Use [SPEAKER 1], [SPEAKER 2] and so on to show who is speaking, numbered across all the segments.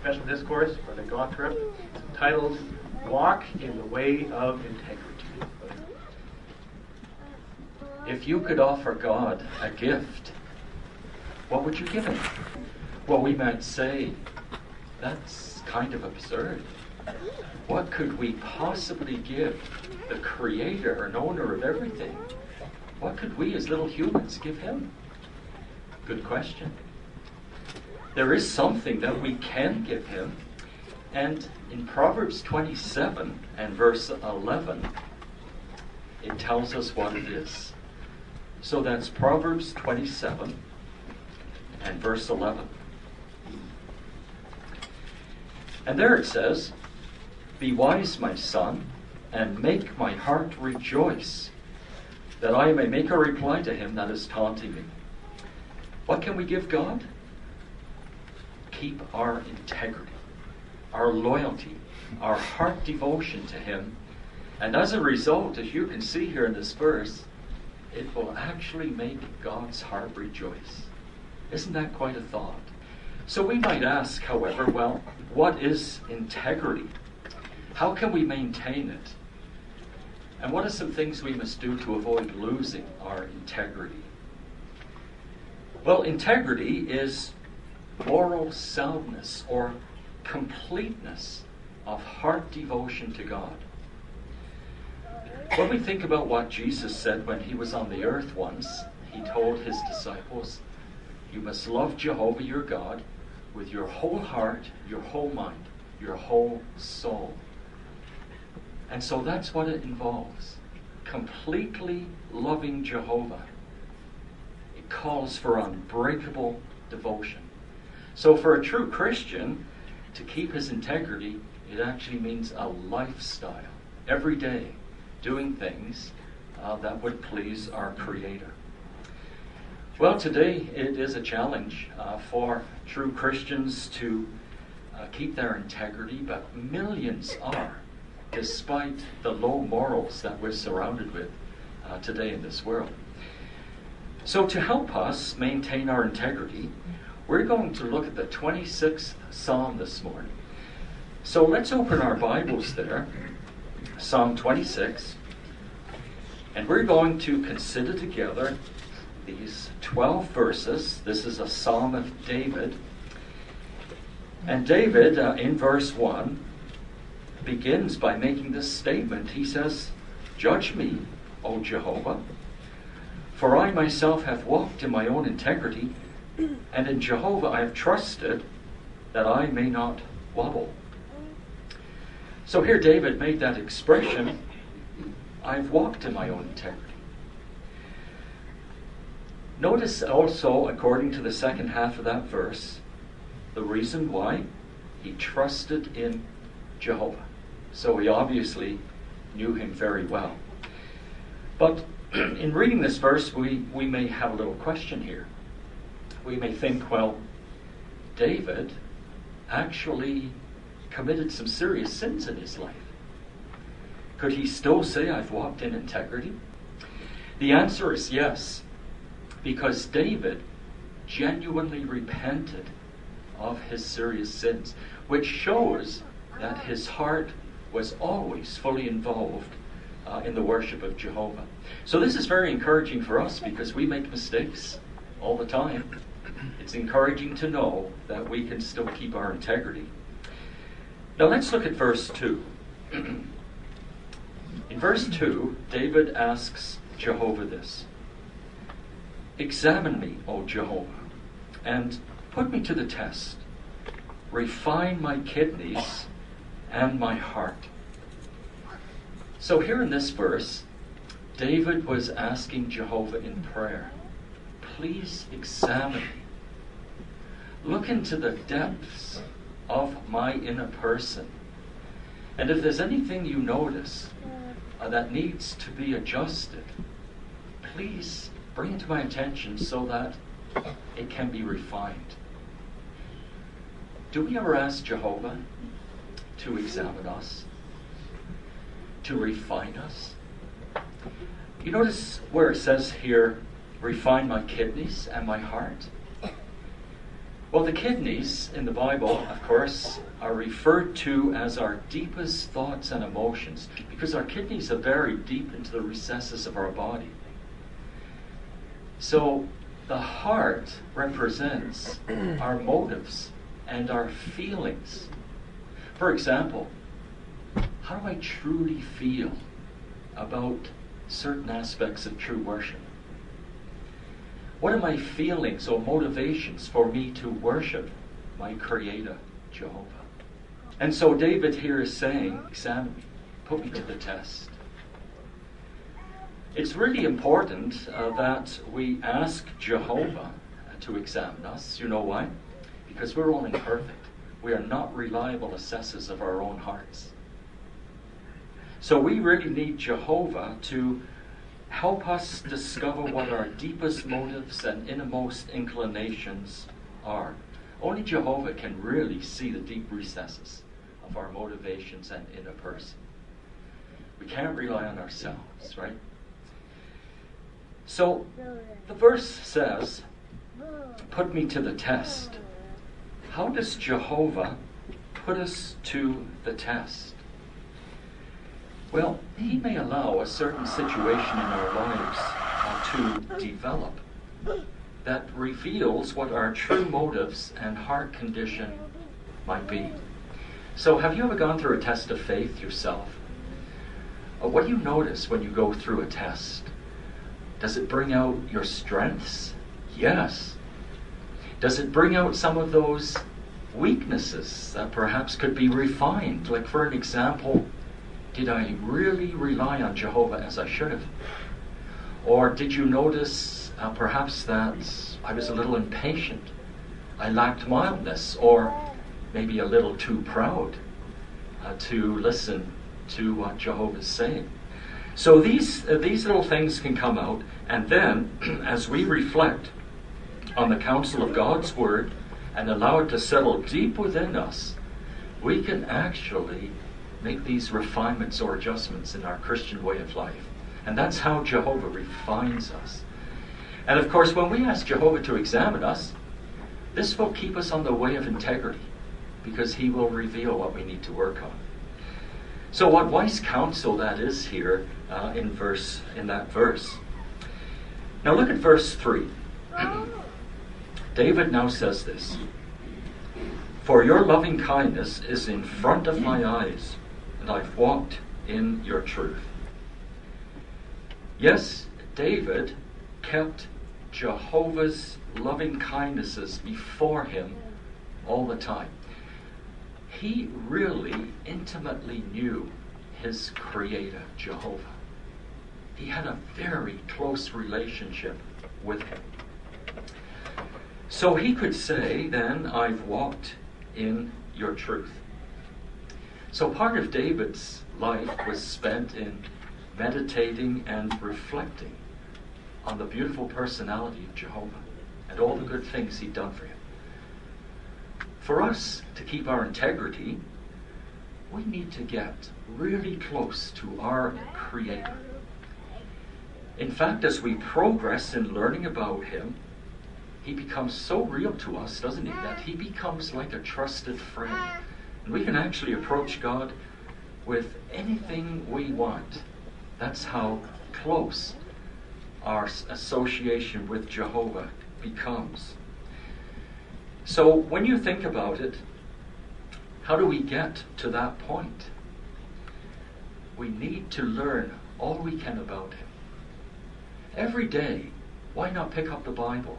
[SPEAKER 1] special discourse for the Gawthrop. It's entitled, Walk in the Way of Integrity.
[SPEAKER 2] If you could offer God a gift, what would you give him? Well, we might say, that's kind of absurd. What could we possibly give the creator and owner of everything? What could we as little humans give him? Good question. There is something that we can give him. And in Proverbs 27 and verse 11, it tells us what it is. So that's Proverbs 27 and verse 11. And there it says, "Be wise, my son, and make my heart rejoice, that I may make a reply to him that is taunting me." What can we give God? Keep our integrity, our loyalty, our heart devotion to him. And as a result, as you can see here in this verse, it will actually make God's heart rejoice. Isn't that quite a thought? So we might ask, however, well, what is integrity? How can we maintain it? And what are some things we must do to avoid losing our integrity? Well, integrity is moral soundness or completeness of heart devotion to God. When we think about what Jesus said when he was on the earth once, he told his disciples, you must love Jehovah your God with your whole heart, your whole mind, your whole soul. And so that's what it involves. Completely loving Jehovah. It calls for unbreakable devotion. So for a true Christian, to keep his integrity, it actually means a lifestyle. Every day, doing things that would please our Creator. Well, today it is a challenge for true Christians to keep their integrity, but millions are, despite the low morals that we're surrounded with today in this world. So to help us maintain our integrity, we're going to look at the 26th Psalm this morning. So let's open our Bibles there, Psalm 26, and we're going to consider together these 12 verses. This is a Psalm of David. And David, in verse 1, begins by making this statement. He says, "Judge me, O Jehovah, for I myself have walked in my own integrity, and in Jehovah I have trusted that I may not wobble." So here David made that expression, I've walked in my own integrity. Notice also, according to the second half of that verse, the reason why he trusted in Jehovah. So he obviously knew him very well. But in reading this verse, we may have a little question here. We may think, well, David actually committed some serious sins in his life. Could he still say, I've walked in integrity? The answer is yes, because David genuinely repented of his serious sins, which shows that his heart was always fully involved in the worship of Jehovah. So this is very encouraging for us because we make mistakes all the time. It's encouraging to know that we can still keep our integrity. Now let's look at verse 2. In verse 2, David asks Jehovah this, "Examine me, O Jehovah, and put me to the test. Refine my kidneys and my heart." So here in this verse, David was asking Jehovah in prayer, please examine me. Look into the depths of my inner person. And if there's anything you notice that needs to be adjusted, please bring it to my attention so that it can be refined. Do we ever ask Jehovah to examine us, to refine us? You notice where it says here, refine my kidneys and my heart? Well, the kidneys in the Bible, of course, are referred to as our deepest thoughts and emotions, because our kidneys are buried deep into the recesses of our body. So the heart represents our motives and our feelings. For example, how do I truly feel about certain aspects of true worship? What are my feelings or motivations for me to worship my Creator, Jehovah? And so David here is saying, examine me, put me to the test. It's really important that we ask Jehovah to examine us. You know why? Because we're all imperfect. We are not reliable assessors of our own hearts. So we really need Jehovah to help us discover what our deepest motives and innermost inclinations are. Only Jehovah can really see the deep recesses of our motivations and inner person. We can't rely on ourselves, right? So the verse says, put me to the test. How does Jehovah put us to the test? Well, he may allow a certain situation in our lives to develop that reveals what our true motives and heart condition might be. So have you ever gone through a test of faith yourself? What do you notice when you go through a test? Does it bring out your strengths? Yes. Does it bring out some of those weaknesses that perhaps could be refined? Like, for an example, did I really rely on Jehovah as I should have? Or did you notice perhaps that I was a little impatient? I lacked mildness, or maybe a little too proud to listen to what Jehovah's saying. So these little things can come out, and then as we reflect on the counsel of God's Word and allow it to settle deep within us, we can actually make these refinements or adjustments in our Christian way of life. And that's how Jehovah refines us. And of course, when we ask Jehovah to examine us, this will keep us on the way of integrity, because he will reveal what we need to work on. So what wise counsel that is here in that verse. Now look at verse 3. David now says this: "For your loving kindness is in front of my eyes, and I've walked in your truth." Yes, David kept Jehovah's loving kindnesses before him all the time. He really intimately knew his Creator, Jehovah. He had a very close relationship with him. So he could say then, "I've walked in your truth." So part of David's life was spent in meditating and reflecting on the beautiful personality of Jehovah and all the good things he'd done for him. For us to keep our integrity, we need to get really close to our Creator. In fact, as we progress in learning about him, he becomes so real to us, doesn't he, that he becomes like a trusted friend. And we can actually approach God with anything we want. That's how close our association with Jehovah becomes. So when you think about it, how do we get to that point? We need to learn all we can about him. Every day, why not pick up the Bible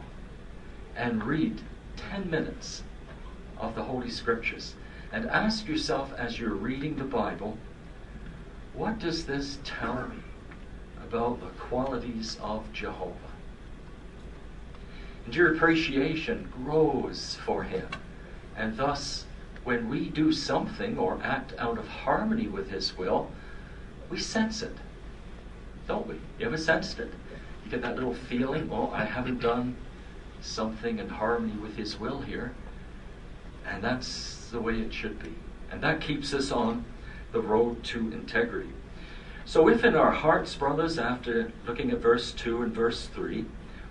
[SPEAKER 2] and read 10 minutes of the Holy Scriptures and ask yourself as you're reading the Bible, what does this tell me about the qualities of Jehovah? And your appreciation grows for him. And thus, when we do something or act out of harmony with his will, we sense it, don't we? You ever sensed it? You get that little feeling, oh, I haven't done something in harmony with his will here. And that's the way it should be. And that keeps us on the road to integrity. So if in our hearts, brothers, after looking at verse 2 and verse 3,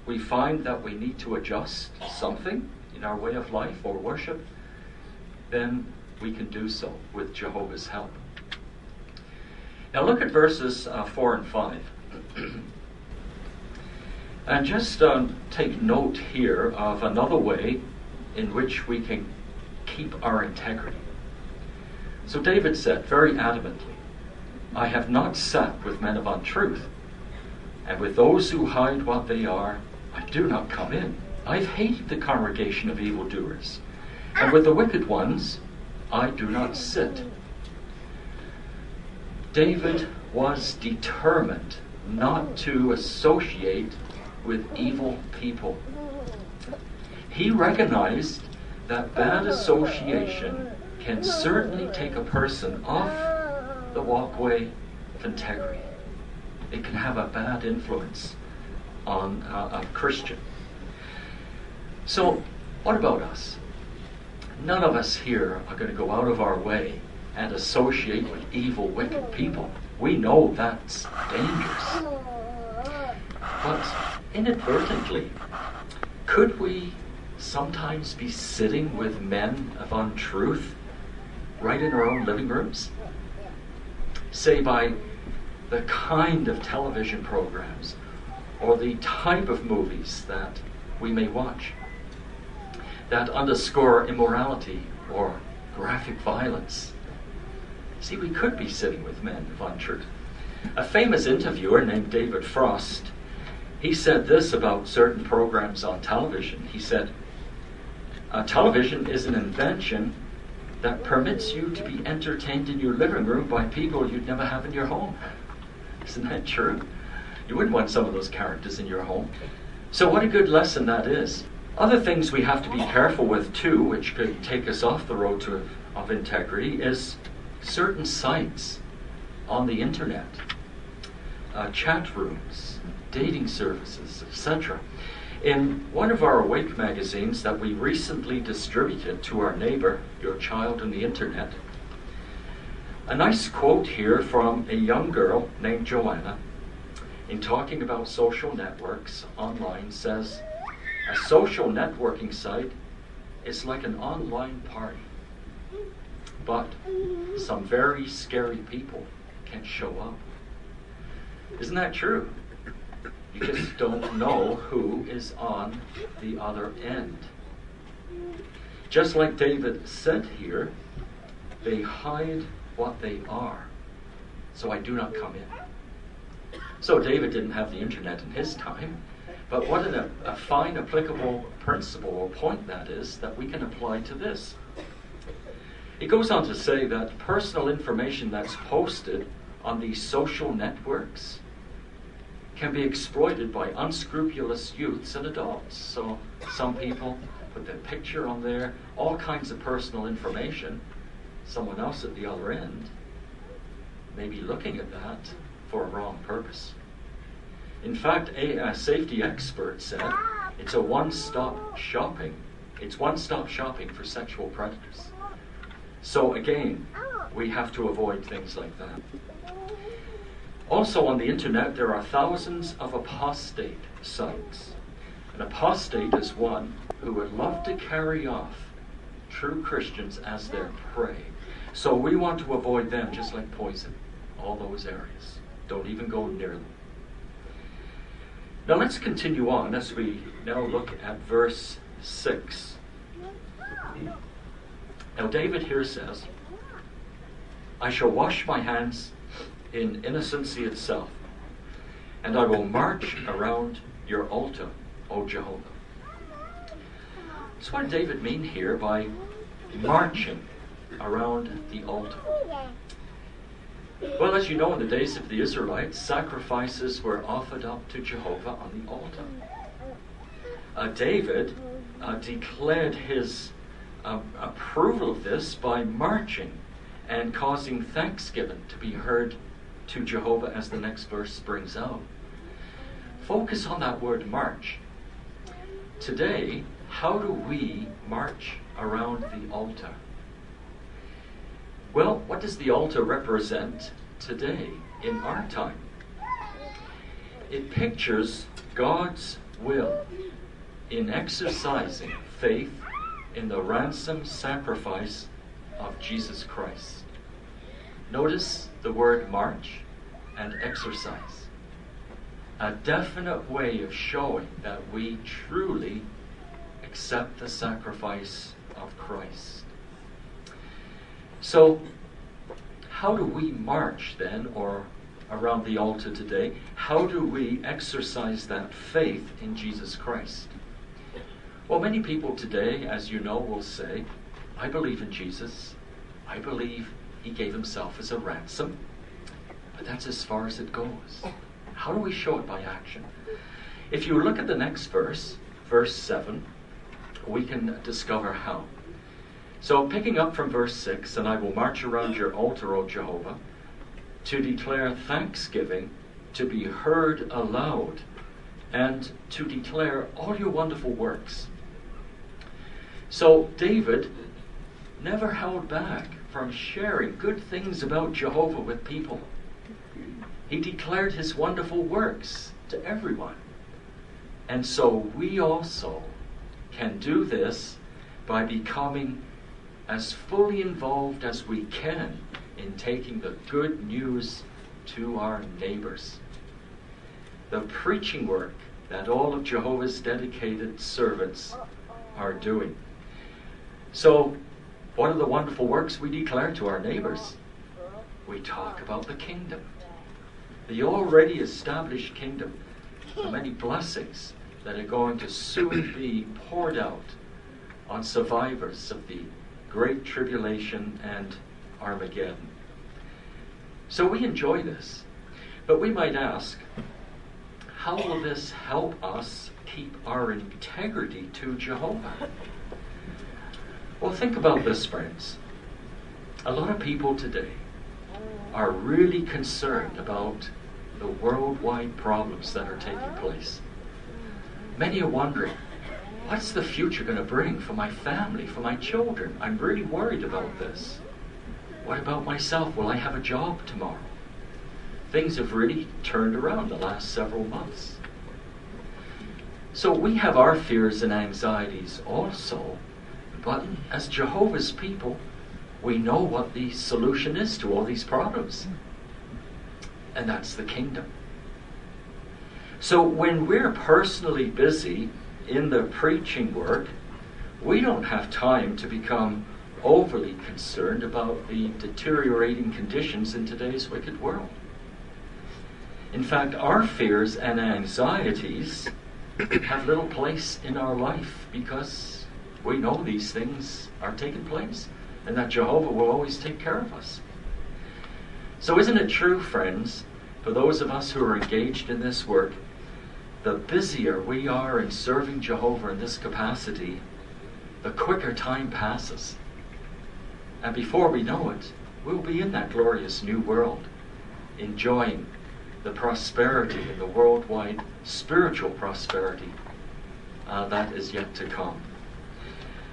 [SPEAKER 2] we find that we need to adjust something in our way of life or worship, then we can do so with Jehovah's help. Now look at verses 4 and 5. And just take note here of another way in which we can keep our integrity. So David said very adamantly, I have not sat with men of untruth, and with those who hide what they are, I do not come in. I've hated the congregation of evildoers, and with the wicked ones, I do not sit. David was determined not to associate with evil people. He recognized that bad association can certainly take a person off the walkway of integrity. It can have a bad influence on a Christian. So, what about us? None of us here are going to go out of our way and associate with evil, wicked people. We know that's dangerous. But inadvertently, could we sometimes be sitting with men of untruth right in our own living rooms? Say by the kind of television programs or the type of movies that we may watch that underscore immorality or graphic violence. See, we could be sitting with men of untruth. A famous interviewer named David Frost, he said this about certain programs on television. He said, television is an invention that permits you to be entertained in your living room by people you'd never have in your home. Isn't that true? You wouldn't want some of those characters in your home. So what a good lesson that is. Other things we have to be careful with too, which could take us off the road of integrity, is certain sites on the internet, chat rooms, dating services, etc. In one of our Awake magazines that we recently distributed to our neighbor, Your Child on the Internet, a nice quote here from a young girl named Joanna, in talking about social networks online, says, a social networking site is like an online party, but some very scary people can show up. Isn't that true? You just don't know who is on the other end. Just like David said here, they hide what they are, so I do not come in. So David didn't have the internet in his time, but what a fine applicable principle or point that is that we can apply to this. It goes on to say that personal information that's posted on these social networks can be exploited by unscrupulous youths and adults. So some people put their picture on there, all kinds of personal information. Someone else at the other end may be looking at that for a wrong purpose. In fact, a safety expert said it's a one-stop shopping. It's one-stop shopping for sexual predators. So again, we have to avoid things like that. Also on the internet, there are thousands of apostate sites. An apostate is one who would love to carry off true Christians as their prey. So we want to avoid them just like poison, all those areas. Don't even go near them. Now let's continue on as we now look at verse 6. Now David here says, I shall wash my hands in innocency itself, and I will march around your altar, O Jehovah. So what did David mean here by marching around the altar? Well, as you know, in the days of the Israelites, sacrifices were offered up to Jehovah on the altar. David declared his approval of this by marching and causing thanksgiving to be heard to Jehovah, as the next verse brings out. Focus on that word march. Today, how do we march around the altar? Well, what does the altar represent today in our time? It pictures God's will in exercising faith in the ransom sacrifice of Jesus Christ. Notice the word march and exercise. A definite way of showing that we truly accept the sacrifice of Christ. So, how do we march then, or around the altar today? How do we exercise that faith in Jesus Christ? Well, many people today, as you know, will say, I believe in Jesus. I believe he gave himself as a ransom. But that's as far as it goes. How do we show it by action? If you look at the next verse, verse 7, we can discover how. So picking up from verse 6, and I will march around your altar, O Jehovah, to declare thanksgiving, to be heard aloud, and to declare all your wonderful works. So David never held back from sharing good things about Jehovah with people. He declared his wonderful works to everyone. And so we also can do this by becoming as fully involved as we can in taking the good news to our neighbors. The preaching work that all of Jehovah's dedicated servants are doing. So, what are the wonderful works we declare to our neighbors? We talk about the kingdom, the already established kingdom, the many blessings that are going to soon be poured out on survivors of the Great Tribulation and Armageddon. So we enjoy this, but we might ask, how will this help us keep our integrity to Jehovah? Well, think about this, friends. A lot of people today are really concerned about the worldwide problems that are taking place. Many are wondering, what's the future going to bring for my family, for my children? I'm really worried about this. What about myself? Will I have a job tomorrow? Things have really turned around the last several months. So we have our fears and anxieties also, but as Jehovah's people, we know what the solution is to all these problems. And that's the kingdom. So when we're personally busy in the preaching work, we don't have time to become overly concerned about the deteriorating conditions in today's wicked world. In fact, our fears and anxieties have little place in our life because we know these things are taking place and that Jehovah will always take care of us. So isn't it true, friends, for those of us who are engaged in this work, the busier we are in serving Jehovah in this capacity, the quicker time passes. And before we know it, we'll be in that glorious new world, enjoying the prosperity and the worldwide spiritual prosperity that is yet to come.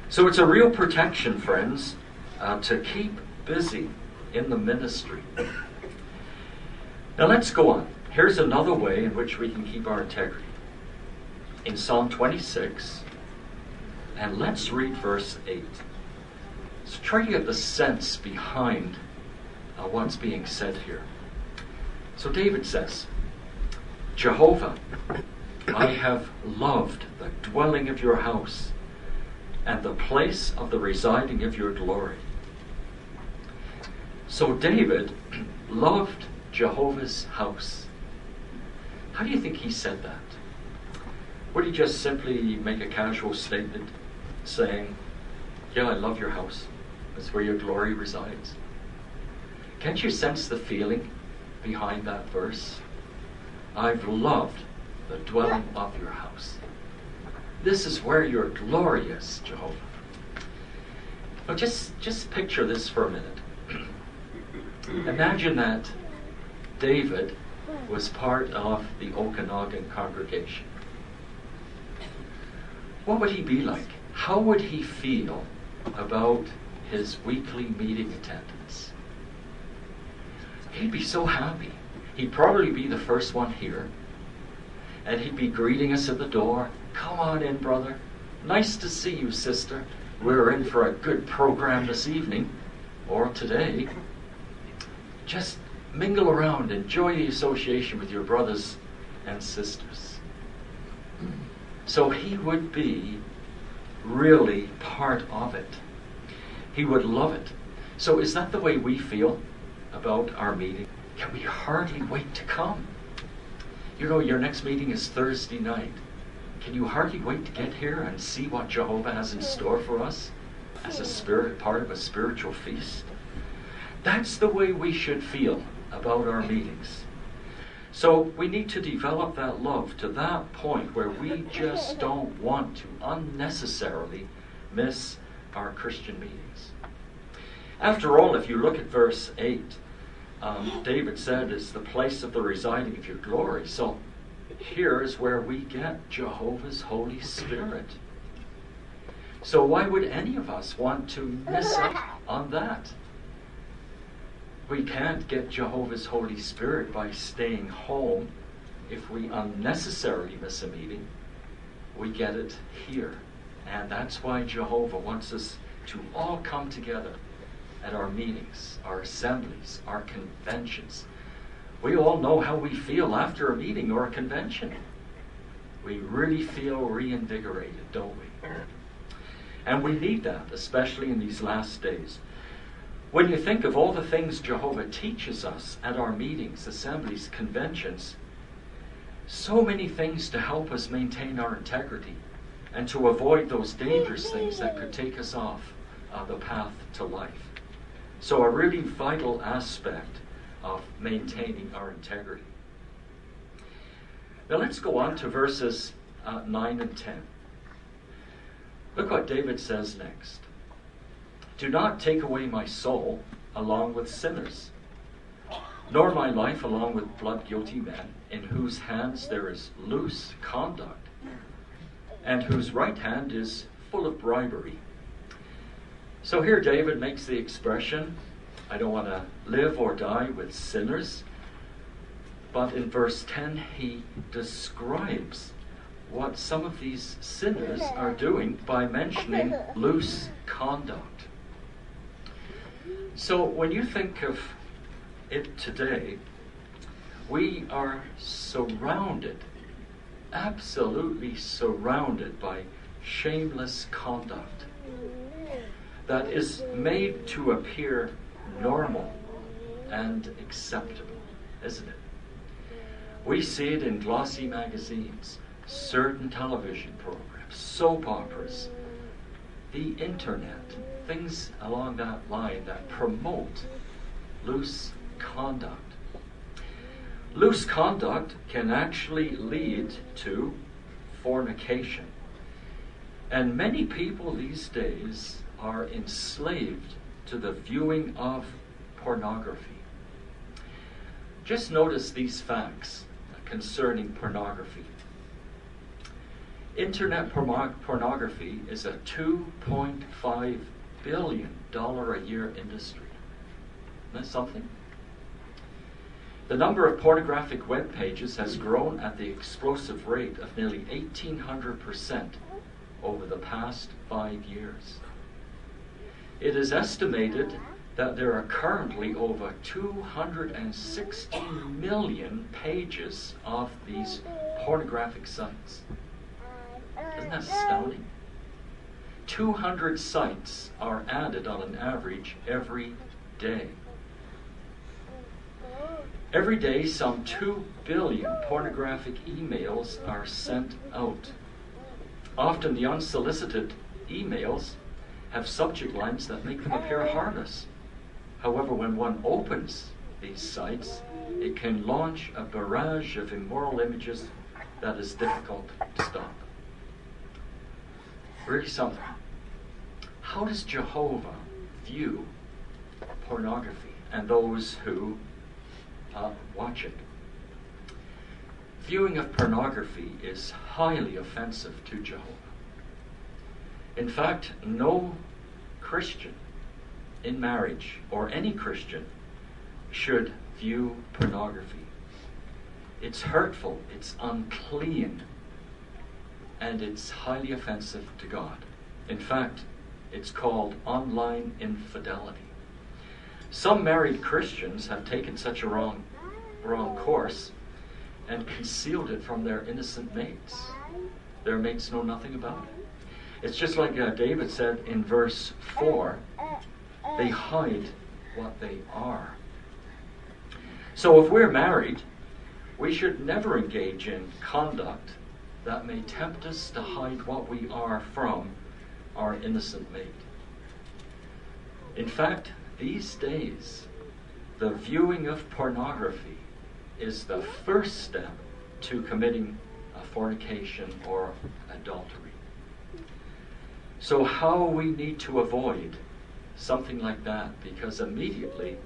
[SPEAKER 2] So it's a real protection, friends, to keep busy in the ministry. Now let's go on. Here's another way in which we can keep our integrity. In Psalm 26, and let's read verse 8. So try to get the sense behind what's being said here. So David says, Jehovah, I have loved the dwelling of your house and the place of the residing of your glory. So David loved Jehovah's house. How do you think he said that? Would he just simply make a casual statement saying, yeah, I love your house. That's where your glory resides. Can't you sense the feeling behind that verse? I've loved the dwelling of your house. This is where your glory is, Jehovah. Now just picture this for a minute. Imagine that David was part of the Okanagan congregation. What would he be like? How would he feel about his weekly meeting attendance? He'd be so happy. He'd probably be the first one here. And he'd be greeting us at the door. Come on in, brother. Nice to see you, sister. we're in for a good program this evening or today. Just mingle around, enjoy the association with your brothers and sisters. So he would be really part of it. He would love it. So is that the way we feel about our meeting? Can we hardly wait to come? You know, your next meeting is Thursday night. Can you hardly wait to get here and see what Jehovah has in store for us as a part of a spiritual feast? That's the way we should feel about our meetings. So we need to develop that love to that point where we just don't want to unnecessarily miss our Christian meetings. After all, if you look at verse 8, David said, it's the place of the residing of your glory. So here is where we get Jehovah's Holy Spirit. So why would any of us want to miss out on that? We can't get Jehovah's Holy Spirit by staying home. If we unnecessarily miss a meeting, we get it here. And that's why Jehovah wants us to all come together at our meetings, our assemblies, our conventions. We all know how we feel after a meeting or a convention. We really feel reinvigorated, don't we? And we need that, especially in these last days. When you think of all the things Jehovah teaches us at our meetings, assemblies, conventions, so many things to help us maintain our integrity and to avoid those dangerous things that could take us off the path to life. So a really vital aspect of maintaining our integrity. Now let's go on to verses 9 and 10. Look what David says next. Do not take away my soul along with sinners, nor my life along with blood-guilty men, in whose hands there is loose conduct, and whose right hand is full of bribery. So here David makes the expression, I don't want to live or die with sinners. But in verse 10, he describes what some of these sinners are doing by mentioning loose conduct. So when you think of it today, we are surrounded, absolutely surrounded by shameless conduct that is made to appear normal and acceptable, isn't it? We see it in glossy magazines, certain television programs, soap operas, the internet, things along that line that promote loose conduct. Loose conduct can actually lead to fornication. And many people these days are enslaved to the viewing of pornography. Just notice these facts concerning pornography. Internet pornography is a $2.5 billion a year industry. Isn't that something? The number of pornographic web pages has grown at the explosive rate of nearly 1,800% over the past 5 years. It is estimated that there are currently over 260 million pages of these pornographic sites. Isn't that astounding? 200 sites are added on an average every day. Every day, some 2 billion pornographic emails are sent out. Often the unsolicited emails have subject lines that make them appear harmless. However, when one opens these sites, it can launch a barrage of immoral images that is difficult to stop. Really something. How does Jehovah view pornography and those who watch it? Viewing of pornography is highly offensive to Jehovah. In fact, no Christian in marriage, or any Christian, should view pornography. It's hurtful, it's unclean, and it's highly offensive to God. In fact, It's called online infidelity. Some married Christians have taken such a wrong course and concealed it from their innocent mates. Their mates know nothing about it. It's just like David said in verse 4, they hide what they are. So if we're married, we should never engage in conduct that may tempt us to hide what we are from our innocent mate. In fact, these days, the viewing of pornography is the first step to committing a fornication or adultery. So how we need to avoid something like that, because immediately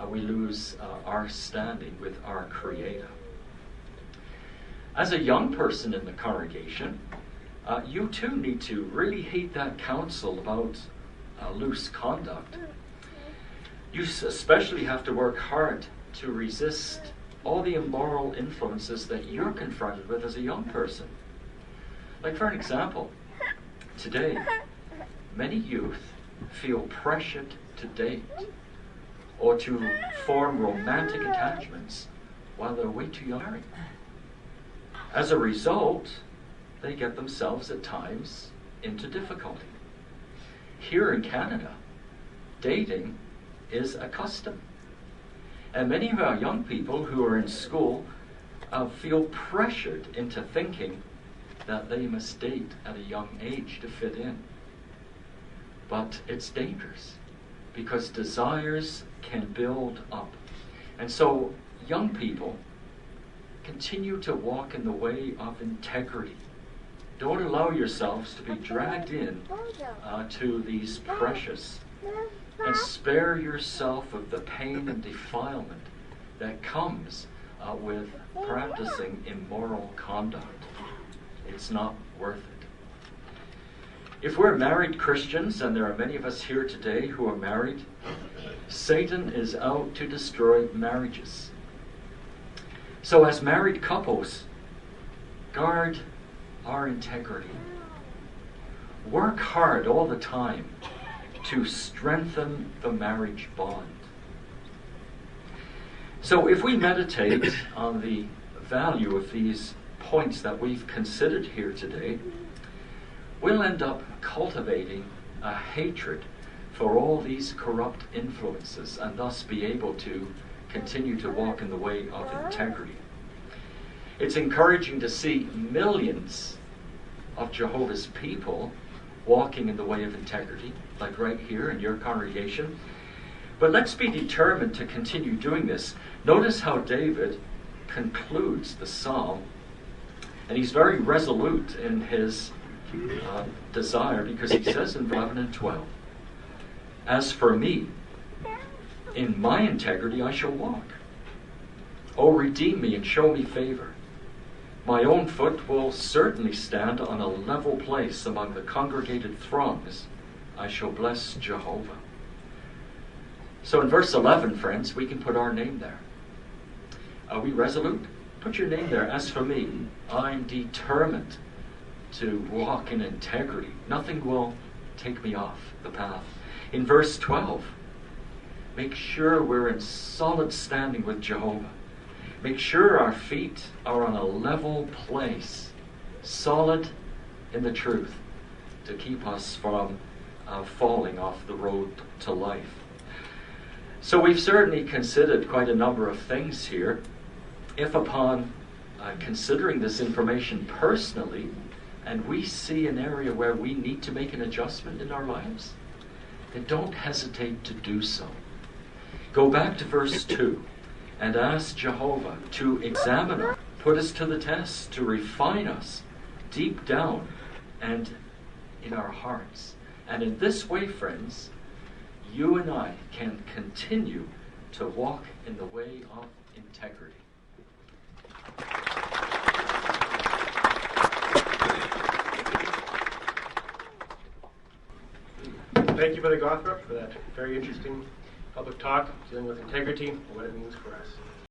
[SPEAKER 2] we lose our standing with our Creator. As a young person in the congregation, you too need to really heed that counsel about loose conduct. You especially have to work hard to resist all the immoral influences that you're confronted with as a young person. Like, for an example, today, many youth feel pressured to date or to form romantic attachments while they're way too young to marry. As a result, they get themselves at times into difficulty. Here in Canada, dating is a custom. And many of our young people who are in school feel pressured into thinking that they must date at a young age to fit in. But it's dangerous because desires can build up. And so young people continue to walk in the way of integrity. Don't allow yourselves to be dragged in to these precious, and spare yourself of the pain and defilement that comes with practicing immoral conduct. It's not worth it. If we're married Christians, and there are many of us here today who are married, Satan is out to destroy marriages. So as married couples, guard our integrity. Work hard all the time to strengthen the marriage bond. So if we meditate on the value of these points that we've considered here today, we'll end up cultivating a hatred for all these corrupt influences and thus be able to continue to walk in the way of integrity. It's encouraging to see millions of Jehovah's people walking in the way of integrity, like right here in your congregation. But let's be determined to continue doing this. Notice how David concludes the psalm, and he's very resolute in his desire, because he says in 11 and 12, "As for me, in my integrity I shall walk. O redeem me and show me favor. My own foot will certainly stand on a level place among the congregated throngs. I shall bless Jehovah." So in verse 11, friends, we can put our name there. Are we resolute? Put your name there. As for me, I'm determined to walk in integrity. Nothing will take me off the path. In verse 12, make sure we're in solid standing with Jehovah. Make sure our feet are on a level place, solid in the truth, to keep us from falling off the road to life. So we've certainly considered quite a number of things here. If upon considering this information personally, and we see an area where we need to make an adjustment in our lives, then don't hesitate to do so. Go back to verse 2 and ask Jehovah to examine us, put us to the test, to refine us deep down and in our hearts. And in this way, friends, you and I can continue to walk in the way of integrity.
[SPEAKER 1] Thank you, Brother Gawthrop, for that very interesting public talk dealing with integrity and what it means for us.